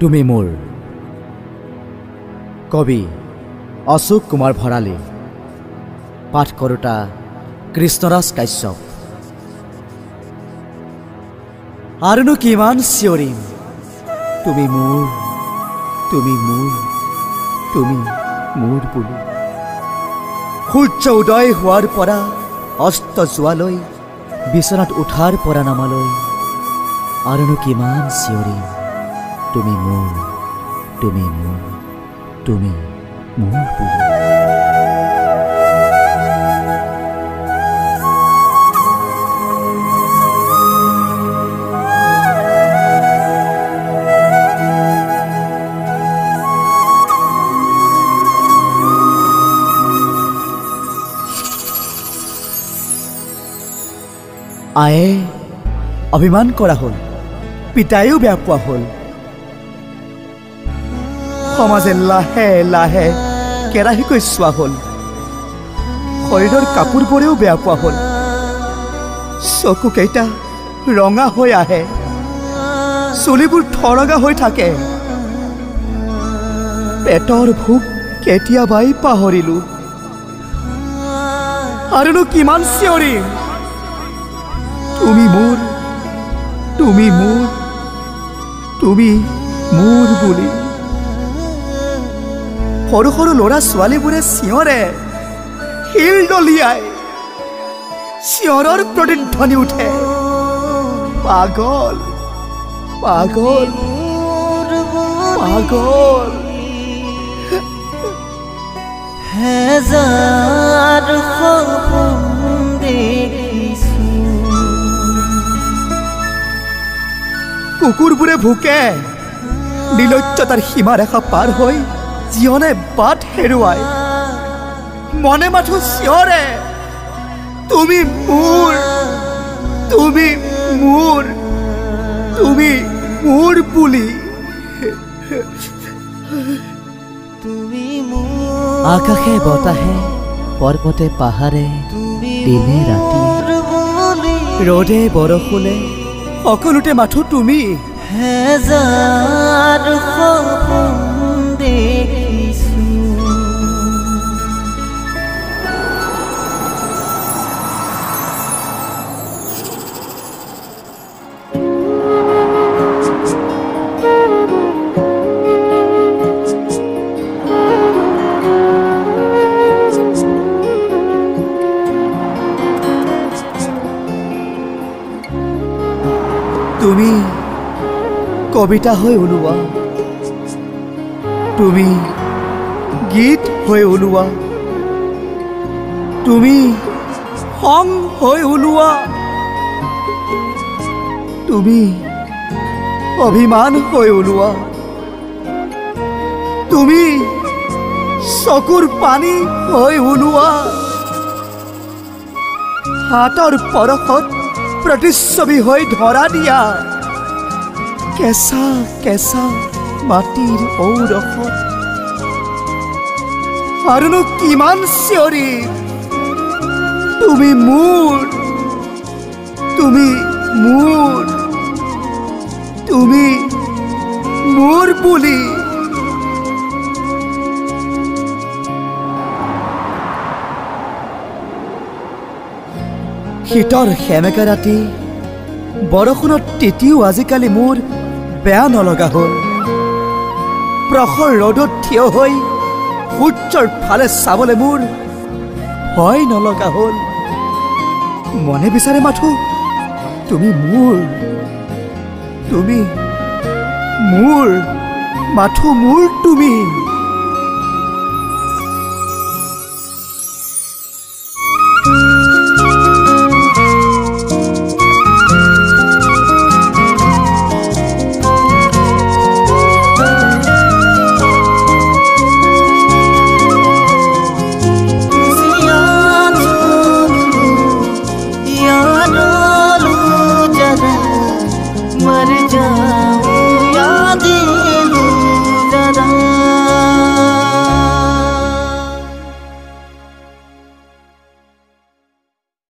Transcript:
তুমি মোৰ কবি অশোক কুমাৰ ভৰালী পাঠ কৰোতা কৃষ্ণৰাজ কাশ্যপ আৰুনো কিমান চিঞৰিম তুমি মোৰ তুমি মোৰ তুমি মোৰ বুলি সূৰ্য উদয় হোৱাৰ পৰা অস্ত যোৱালৈ বিচনাত উঠাৰ পৰা নামালৈ আৰুনো কিমান চিঞৰিম তুমি মোৰ তুমি মোৰ তুমি মোৰ বুলি আয়ে অভিমান কৰা হ'ল পিতাইও বেয়া পোৱা হ'ল সমাজে লাহে লাহে কেৰাহীকৈ চোৱা হ'ল শৰীৰৰ কাপোৰবোৰেও বেয়া পোৱা হ'ল চকুকেইটা ৰঙা হৈ আহে চুলিবোৰ থৰঙা হৈ থাকে পেটৰ ভোক কেতিয়াবাই পাহৰিলোঁ আৰুনো কিমান চিঞৰিম তুমি মোৰ তুমি মোৰ তুমি মোৰ বুলি সৰু সৰু ল'ৰা ছোৱালীবোৰে চিঞৰে শিল দলিয়াই চিঞৰৰ প্ৰতিধ্বনি উঠে পাগল পাগল পাগল হেজাৰ সপোন দেখিছো কুকুৰবোৰে ভুকে নিলজ্জতাৰ সীমাৰেখা পাৰ হৈ জীয়নে বাট হেৰুৱাই মনে মাথো চিঞৰে তুমি মোৰ তুমি মোৰ তুমি মোৰ বুলি আকাশে বতাহে পৰ্বতে পাহাৰে দিনে ৰাতি ৰ'দে বৰষুণে সকলোতে মাথো তুমি হেজাৰ সপোন দেখিছো তুমি কবিতা হৈ ওলোৱা তুমি গীত হৈ ওলোৱা তুমি সং হৈ ওলোৱা তুমি অভিমান হৈ ওলোৱা তুমি চকুৰ পানী হৈ ওলোৱা হাতৰ পৰশত প্ৰতিচ্ছবি হৈ ধৰা দিয়া কেঁচা কেঁচা মাটিৰ ঔৰসত আৰুনো কিমান চিঞৰিম তুমি মোৰ তুমি মোৰ তুমি মোৰ বুলি শীতৰ সেমেকা ৰাতি বৰষুণত তিতিও আজিকালি মোৰ বেয়া নলগা হ'ল প্ৰখৰ ৰ'দত থিয় হৈ সূৰ্যৰ ফালে চাবলৈ মোৰ ভয় নলগা হ'ল মনে বিচাৰে মাথো তুমি মোৰ তুমি মোৰ মাথো মোৰ তুমি